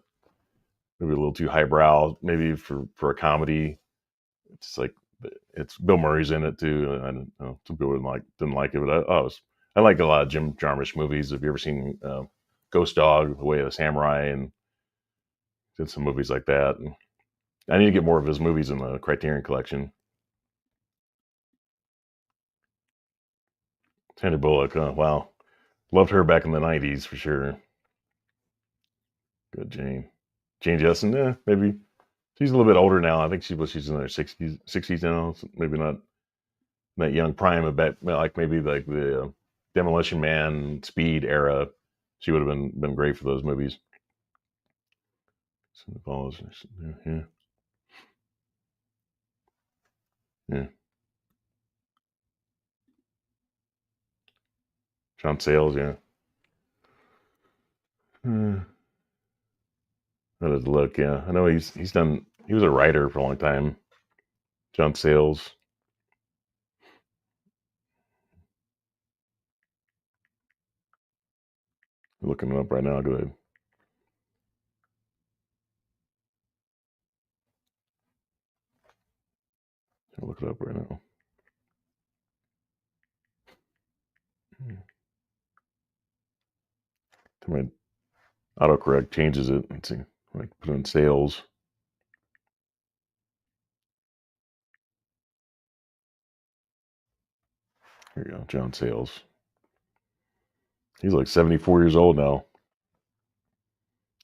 maybe a little too highbrow, maybe for a comedy. It's like it's Bill Murray's in it too. I don't know. Some people didn't like it, but I like a lot of Jim Jarmusch movies. Have you ever seen Ghost Dog, The Way of the Samurai, and did some movies like that? And I need to get more of his movies in the Criterion Collection. Sandra Bullock, wow, loved her back in the '90s for sure. Good Jane Jessen, maybe she's a little bit older now. I think she's in her sixties now. So maybe not that young prime of like maybe like the Demolition Man, Speed era. She would have been great for those movies. So yeah, yeah. John Sayles, yeah. Uh, that is look, yeah. I know he's done. He was a writer for a long time. John Sayles. I'm looking him up right now. Go ahead. I'll look it up right now. Hmm. My autocorrect changes it. Let's see. Like put in sales. Here you go, John Sayles. He's like 74 years old now.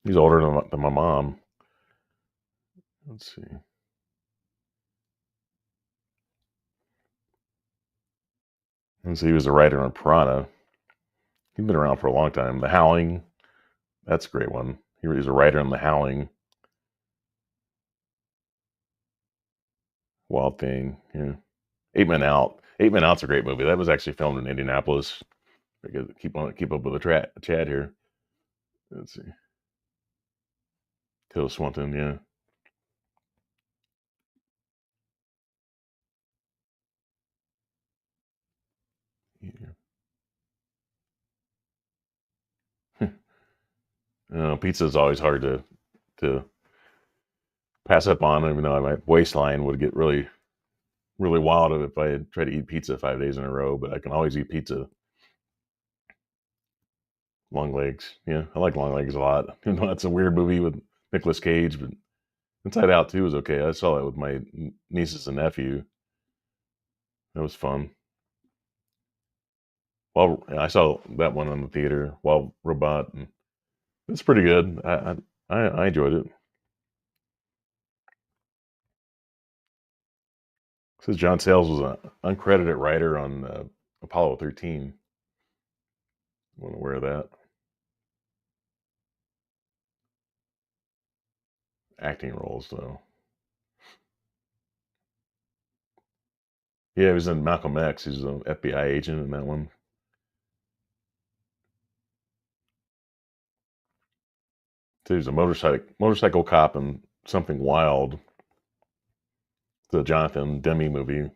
He's older than my mom. Let's see. Let's see. He was a writer on Piranha. He's been around for a long time. The Howling. That's a great one. He was a writer on The Howling. Wild Thing. Yeah. 8 Men Out. 8 Men Out's a great movie. That was actually filmed in Indianapolis. I gotta keep up with the chat here. Let's see. Tilda Swinton. Yeah. Yeah. Pizza is always hard to pass up on. Even though my waistline would get really wild if I had tried to eat pizza 5 days in a row. But I can always eat pizza. Long Legs. Yeah, I like Long Legs a lot. Even though that's a weird movie with Nicolas Cage, but Inside Out 2 was okay. I saw that with my nieces and nephew. That was fun. Well, I saw that one in the theater. Wild Robot. And it's pretty good. I enjoyed it. It says John Sayles was an uncredited writer on Apollo 13. I wasn't aware of that. Acting roles, though. Yeah, he was in Malcolm X. He's an FBI agent in that one. So he was a motorcycle cop in Something Wild, the Jonathan Demme movie.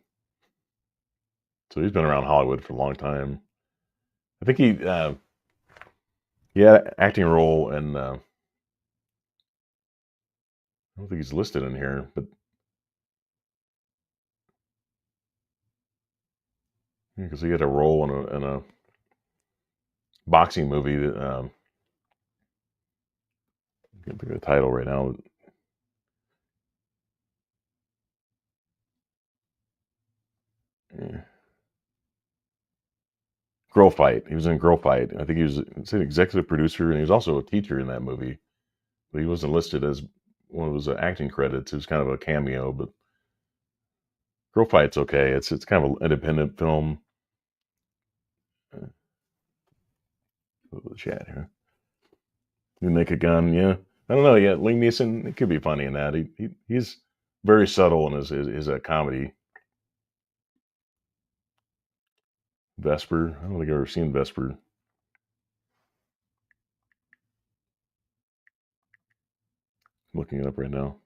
So he's been around Hollywood for a long time. I think he had acting role, and I don't think he's listed in here, but because he had a role in a boxing movie that I can't think of the title right now. Yeah. Girl Fight. He was in Girl Fight. I think he was an executive producer, and he was also a teacher in that movie. But he wasn't listed as one of his acting credits. It was kind of a cameo. But Girl Fight's okay. It's kind of an independent film. The chat here. You make a gun, yeah. I don't know yet. Liam Neeson, it could be funny in that. He's very subtle in his comedy. Vesper. I don't think I've ever seen Vesper. I'm looking it up right now.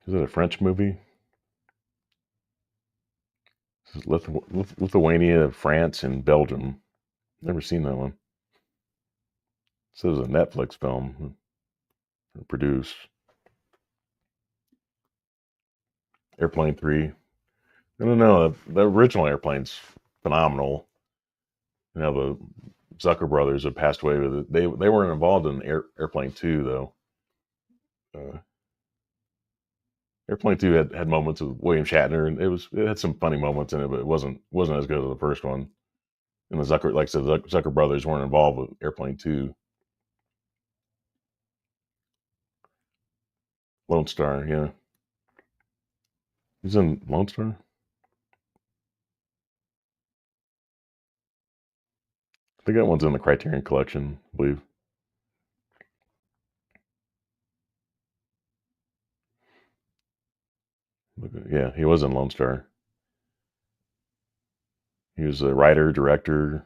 Is it a French movie? This is Lithuania, France, and Belgium. Never seen that one. So it was a Netflix film produced. Airplane 3. I don't know. The original Airplane's phenomenal. You know, the Zucker brothers have passed away with it. They weren't involved in Airplane 2, though. Uh, Airplane 2 had moments with William Shatner, and it had some funny moments in it, but it wasn't as good as the first one. And the Zucker, like I said, the Zucker brothers weren't involved with Airplane 2. Lone Star, yeah. He's in Lone Star? I think that one's in the Criterion Collection, I believe. Yeah, he was in Lone Star. He was a writer, director.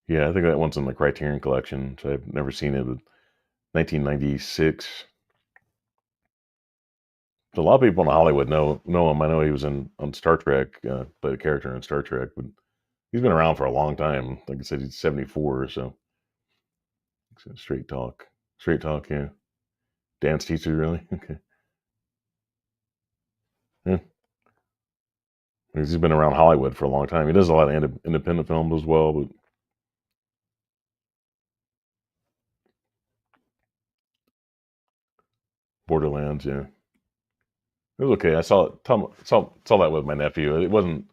Yeah, I think that one's in the Criterion Collection. So I've never seen it. 1996. So a lot of people in Hollywood know him. I know he was on Star Trek, played a character in Star Trek, but he's been around for a long time. Like I said, he's 74, so straight talk. Straight talk, yeah. Dance teacher, really? Okay. Yeah. He's been around Hollywood for a long time. He does a lot of independent films as well, but Borderlands. Yeah, it was okay. I saw that with my nephew. It wasn't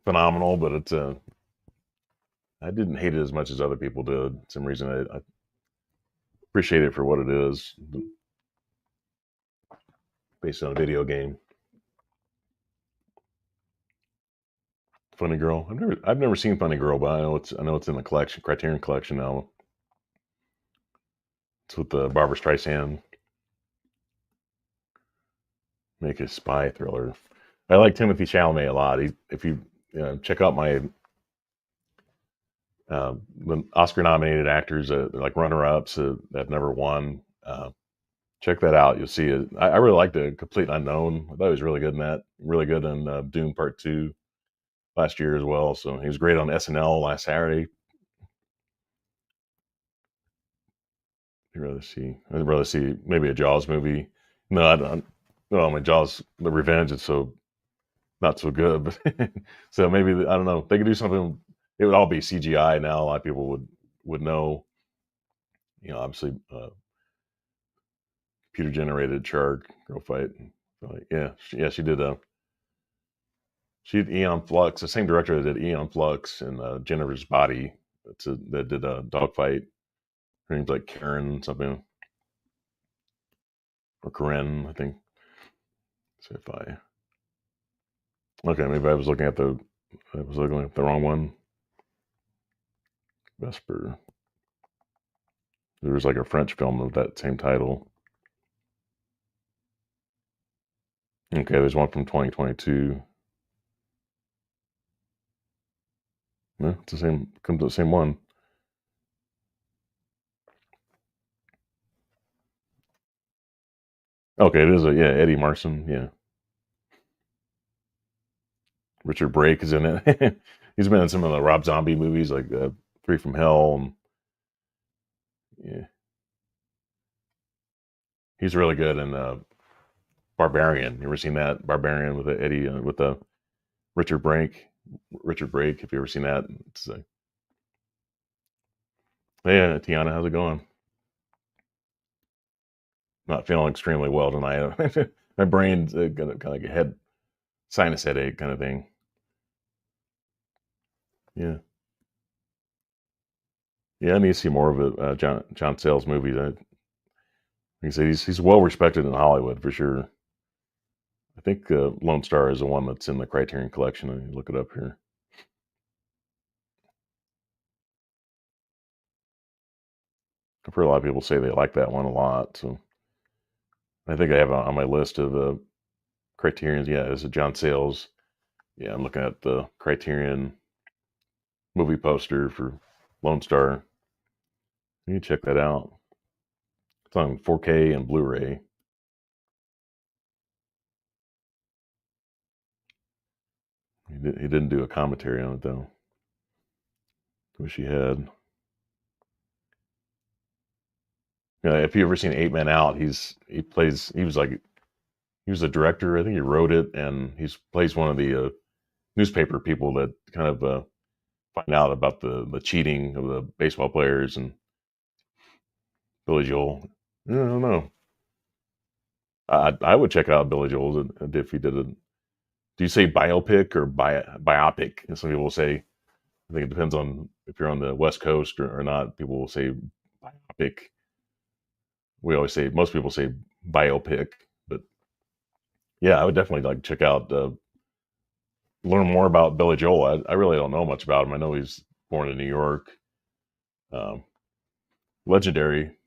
phenomenal, but it's I didn't hate it as much as other people did. For some reason I appreciate it for what it is, based on a video game. Funny Girl. I've never seen Funny Girl, but I know it's in the collection, Criterion collection now. It's with the Barbara Streisand. Make a spy thriller. I like Timothy Chalamet a lot. If you check out my the Oscar-nominated actors, like runner-ups that have never won, check that out. You'll see it. I really like the Complete Unknown. I thought he was really good in that. Really good in Dune Part Two last year as well. So he was great on SNL last Saturday. I'd rather see maybe a Jaws movie. No, I don't. Well, my Jaws, the Revenge, is so not so good. But so maybe I don't know. They could do something. It would all be CGI now. A lot of people would know. Obviously, computer generated shark girl fight. Like, yeah, she did. She did Eon Flux. The same director that did Eon Flux and Jennifer's Body. That did a dogfight. Her name's like Karen something or Corinne, I think. So if I okay, maybe I was looking at the wrong one. Vesper. There was like a French film of that same title. Okay, there's one from 2022. No, it's the same. Comes to the same one. Okay, it is Eddie Marson. Yeah, Richard Brake is in it. He's been in some of the Rob Zombie movies like Three from Hell, and yeah, he's really good in Barbarian. You ever seen that Barbarian with Eddie with the Richard Brake? Richard Brake. If you ever seen that, it's yeah, Tiana, how's it going? Not feeling extremely well tonight. My brain's got kind of like a sinus headache kind of thing. Yeah, yeah. I need to see more of it. John Sayles movies. Like I said, he's well respected in Hollywood for sure. I think Lone Star is the one that's in the Criterion Collection. I look it up here. I've heard a lot of people say they like that one a lot. So I think I have it on my list of Criterion's. Yeah, it's a John Sayles. Yeah, I'm looking at the Criterion movie poster for Lone Star. You can check that out. It's on 4K and Blu-ray. He didn't do a commentary on it though. Wish he had. If you ever seen Eight Men Out, he was a director. I think he wrote it, and he plays one of the newspaper people that kind of find out about the cheating of the baseball players and Billy Joel. I don't know. I would check out Billy Joel if he did a. Do you say biopic or biopic? And some people say. I think it depends on if you're on the West Coast or not. People will say biopic. We always say most people say biopic, but yeah, I would definitely like check out learn more about Billy Joel. I really don't know much about him. I know he's born in New York. Um, legendary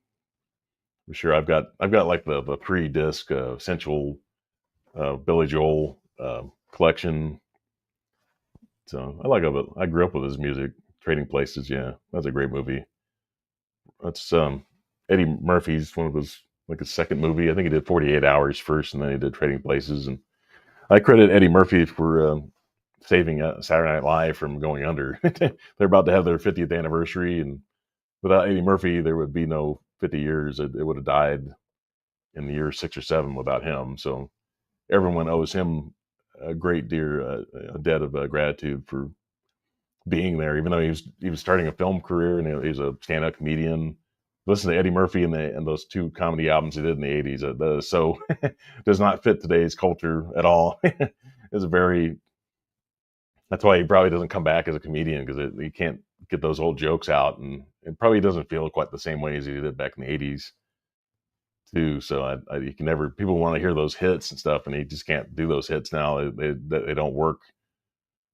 for sure. I've got like the pre-disc essential Billy Joel collection. So I like it. I grew up with his music. Trading Places, yeah, that's a great movie. That's Eddie Murphy's one of his like his second movie. I think he did 48 Hours first, and then he did Trading Places. And I credit Eddie Murphy for saving Saturday Night Live from going under. They're about to have their 50th anniversary, and without Eddie Murphy, there would be no 50 years. It would have died in the year 6 or 7 without him. So everyone owes him a great a debt of gratitude for being there. Even though he was starting a film career and he was a stand-up comedian, listen to Eddie Murphy and those two comedy albums he did in the '80s. So does not fit today's culture at all. It's very That's why he probably doesn't come back as a comedian because he can't get those old jokes out, and it probably doesn't feel quite the same way as he did back in the '80s too. So you can never. People want to hear those hits and stuff, and he just can't do those hits now. They don't work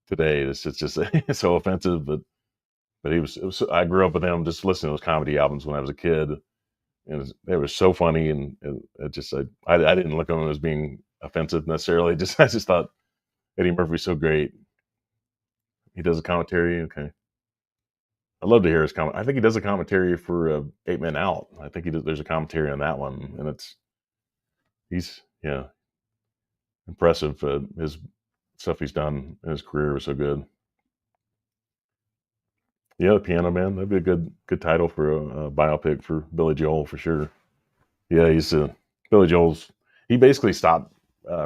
today. It's just it's so offensive. But I grew up with him just listening to those comedy albums when I was a kid, and they were so funny, and it just I didn't look at him as being offensive necessarily. Just I just thought Eddie Murphy's so great. He does a commentary. Okay, I love to hear his comment. I think he does a commentary for Eight Men Out. I think there's a commentary on that one, and he's yeah impressive. His stuff he's done in his career was so good. Yeah, the Piano Man. That'd be a good title for a biopic for Billy Joel for sure. Yeah, he's Billy Joel's. He basically stopped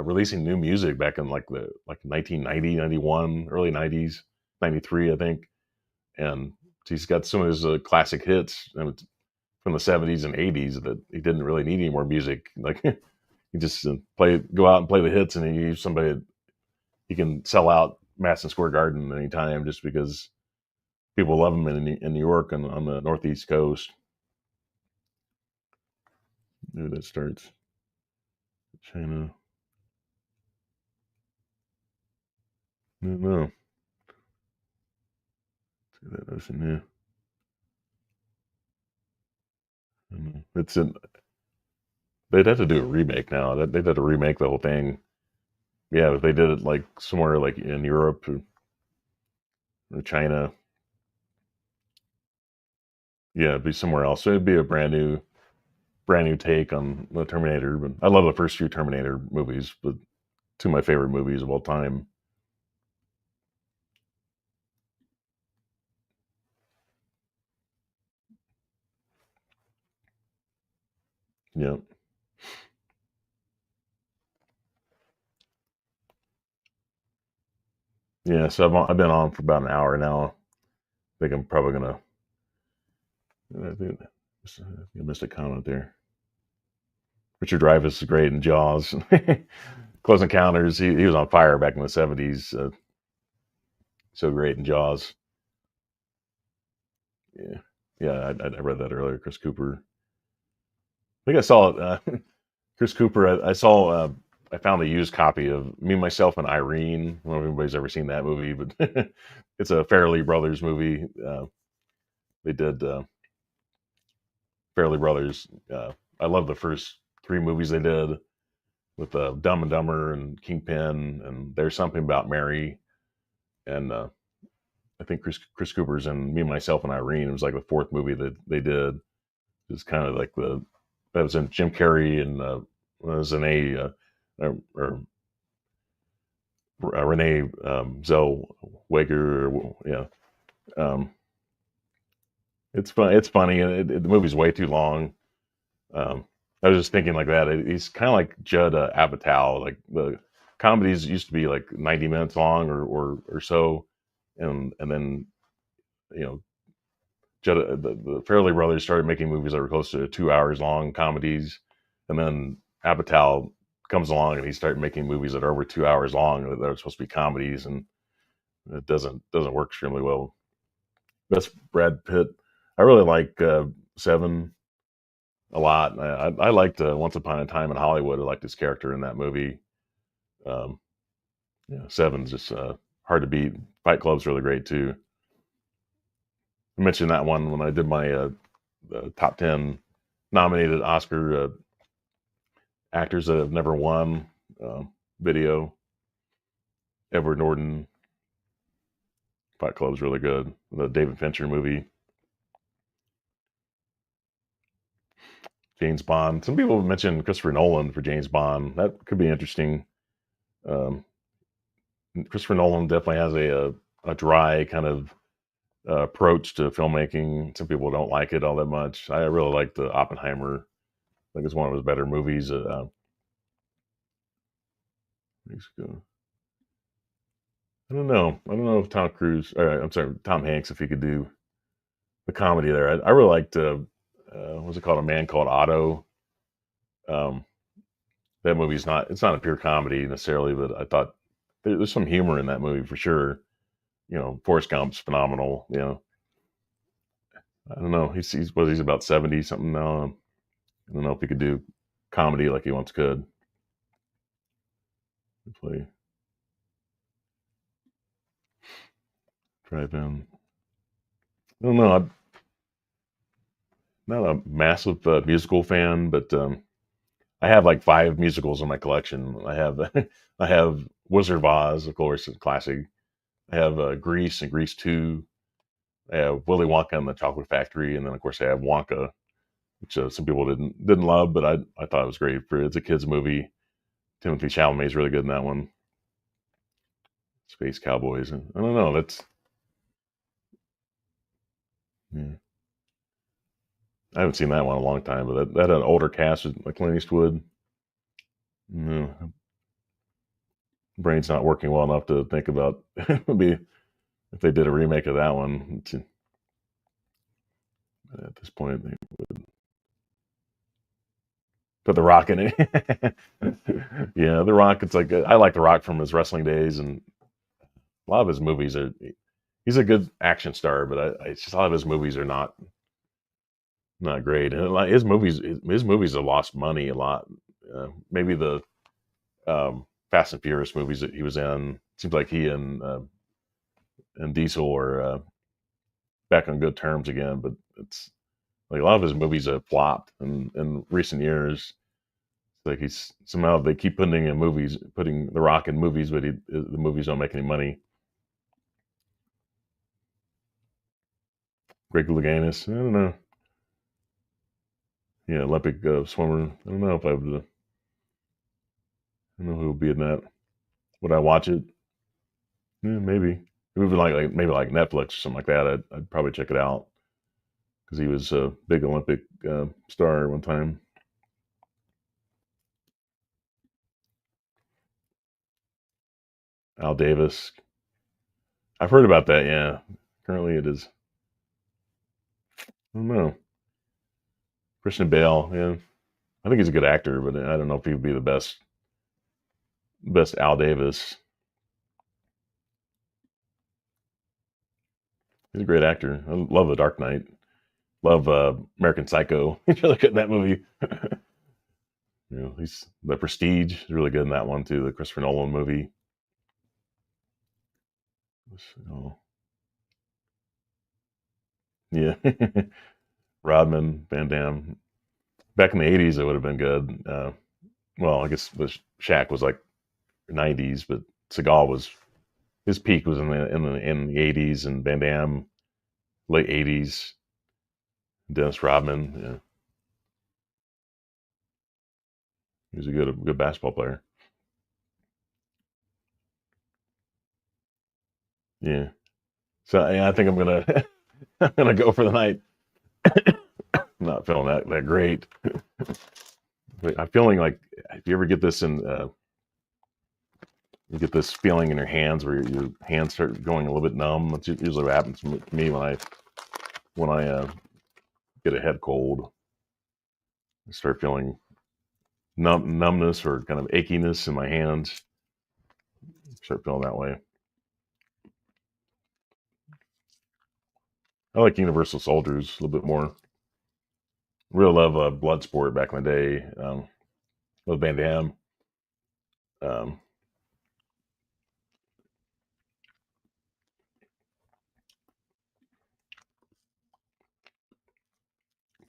releasing new music back in like 1990, 91, early '90s, '93, I think, and he's got some of his classic hits from the '70s and '80s that he didn't really need any more music. Like he just go out and play the hits, and he's somebody that he can sell out Madison Square Garden anytime just because people love him in New York and on the Northeast Coast. Maybe that starts China. No, no. See that ocean, yeah. I don't know. They'd have to do a remake now. They'd have to remake the whole thing. Yeah, if they did it like somewhere like in Europe or China, yeah, it'd be somewhere else. So it'd be a brand new take on the Terminator. But I love the first few Terminator movies, but two of my favorite movies of all time. Yeah, yeah. So I've been on for about an hour now. I think I'm probably gonna. I think I missed a comment there. Richard Dreyfuss is great in Jaws. Close Encounters. He was on fire back in the '70s. So great in Jaws. Yeah, yeah. I read that earlier. Chris Cooper. I think I saw it. Chris Cooper. I saw. I found a used copy of Me, Myself, and Irene. I don't know if anybody's ever seen that movie, but it's a Farrelly Brothers movie. They did Farrelly Brothers. I love the first three movies they did with Dumb and Dumber and Kingpin, and There's Something About Mary, and I think Chris Cooper's in Me, Myself, and Irene. It was like the fourth movie that they did. It's kind of like that was in Jim Carrey and was in or Renee Zellweger. Yeah, um, it's fun. It's funny, and the movie's way too long. Um, I was just thinking like that. He's kind of like Judd Apatow. Like the comedies used to be like 90 minutes long or so, and then you know the Fairley Brothers started making movies that were close to 2 hours long comedies, and then Apatow comes along and he started making movies that are over 2 hours long that are supposed to be comedies, and it doesn't work extremely well. That's Brad Pitt. I really like Seven a lot. I liked Once Upon a Time in Hollywood. I liked his character in that movie. Um, yeah, Seven's just hard to beat. Fight Club's really great too. I mentioned that one when I did my top 10 nominated Oscar actors that have never won uh, video. Edward Norton, Fight Club's really good. The David Fincher movie, James Bond. Some people have mentioned Christopher Nolan for James Bond. That could be interesting. Um, Christopher Nolan definitely has a dry kind of approach to filmmaking. Some people don't like it all that much. I really like the Oppenheimer. I think it's one of his better movies. I don't know. I don't know if I'm sorry, Tom Hanks, if he could do the comedy there. I really liked what's it called? A Man Called Otto. Um, that movie's not, it's not a pure comedy necessarily, but I thought there's some humor in that movie for sure. Forrest Gump's phenomenal. I don't know. He's about 70 something now. I don't know if he could do comedy like he once could. Play Drive In. I don't know. I'm not a massive musical fan, but I have like five musicals in my collection. I have I have Wizard of Oz, of course, a classic. I have Grease and Grease 2. I have Willy Wonka and the Chocolate Factory, and then of course I have Wonka, which some people didn't love, but I thought it was great. It's a kids movie. Timothy Chalamet is really good in that one. Space Cowboys, and I don't know. That's yeah. I haven't seen that one in a long time, but that had an older cast with like Clint Eastwood. No, brain's not working well enough to think about maybe if they did a remake of that one. At this point, they put The Rock in it. Yeah, The Rock. It's like I like The Rock from his wrestling days, and a lot of his movies are. He's a good action star, but it's just a lot of his movies are not great. And like his movies have lost money a lot. Maybe the Fast and Furious movies that he was in. Seems like he and Diesel are back on good terms again, but it's like a lot of his movies have flopped in recent years. Like he's somehow they keep putting The Rock in movies, but the movies don't make any money. Greg Louganis, I don't know. Yeah, Olympic swimmer. I don't know if I would. I don't know who would be in that. Would I watch it? Yeah, maybe. Maybe like maybe like Netflix or something like that. I'd probably check it out because he was a big Olympic star at one time. Al Davis. I've heard about that. Yeah. Currently, it is. I don't know. Christian Bale. Yeah. I think he's a good actor, but I don't know if he would be the best Al Davis. He's a great actor. I love The Dark Knight. Love American Psycho. He's really good in that movie. He's The Prestige. He's really good in that one too. The Christopher Nolan movie. So, yeah. Rodman, Van Damme. Back in the '80s, it would have been good. Well, I guess the Shaq was like '90s, but Seagal was his peak was in the '80s, and Van Damme late '80s. Dennis Rodman, yeah, he was a good basketball player. Yeah, so yeah, I think I'm gonna I'm gonna go for the night. Not feeling that great. But I'm feeling like if you ever get this you get this feeling in your hands where your hands start going a little bit numb. That's usually what happens to me when I get a head cold. I start feeling numbness or kind of achiness in my hands. Start feeling that way. I like Universal Soldiers a little bit more. Real love Bloodsport back in the day. Love Van Damme. Um,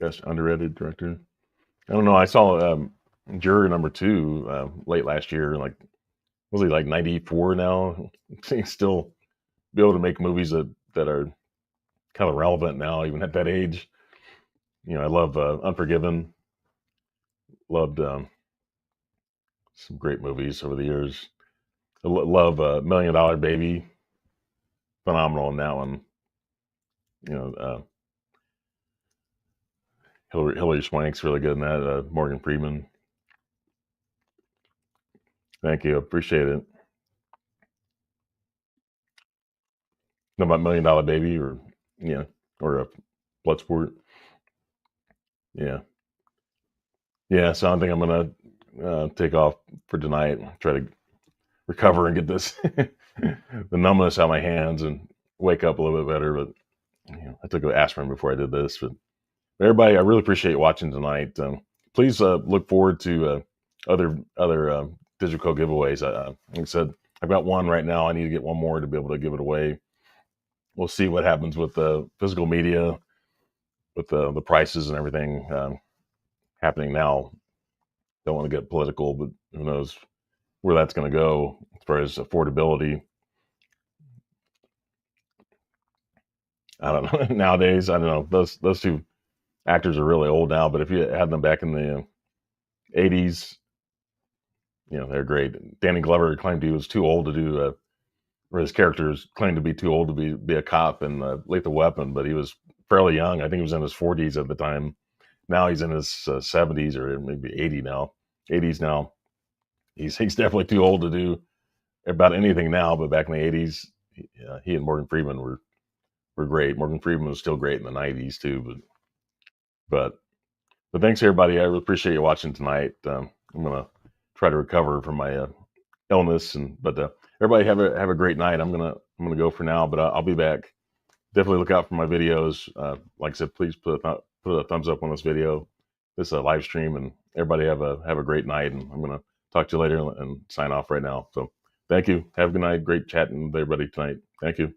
best underrated director. I don't know. I saw Juror number 2 late last year. Like, was he like 94 now? He's still be able to make movies that are kind of relevant now, even at that age. I love Unforgiven. Loved some great movies over the years. I love Million Dollar Baby. Phenomenal in that one. You know, Hillary Swank's really good in that. Morgan Freeman. Thank you. Appreciate it. Know about Million Dollar Baby or or a Bloodsport? Yeah. Yeah. So I think I'm gonna take off for tonight. Try to recover and get this the numbness out of my hands and wake up a little bit better. But I took an aspirin before I did this. But everybody, I really appreciate watching tonight. Please look forward to other digital code giveaways. Like I said, I've got one right now. I need to get one more to be able to give it away. We'll see what happens with the physical media, with the prices and everything happening now. Don't want to get political, but who knows where that's going to go as far as affordability. I don't know. Nowadays, I don't know. Those two actors are really old now, but if you had them back in the '80s, they're great. Danny Glover claimed he was too old to do, or his characters claimed to be too old to be a cop in Lethal Weapon, but he was fairly young. I think he was in his 40s at the time. Now he's in his 70s or maybe 80 now, 80s now. He's definitely too old to do about anything now. But back in the '80s, he and Morgan Freeman were great. Morgan Freeman was still great in the '90s too. But thanks everybody. I really appreciate you watching tonight. I'm gonna try to recover from my illness, but everybody have a great night. I'm gonna go for now, but I'll be back. Definitely look out for my videos. Like I said, please put a thumbs up on this video, this live stream, and everybody have a great night. And I'm gonna talk to you later and sign off right now. So thank you. Have a good night. Great chatting with everybody tonight. Thank you.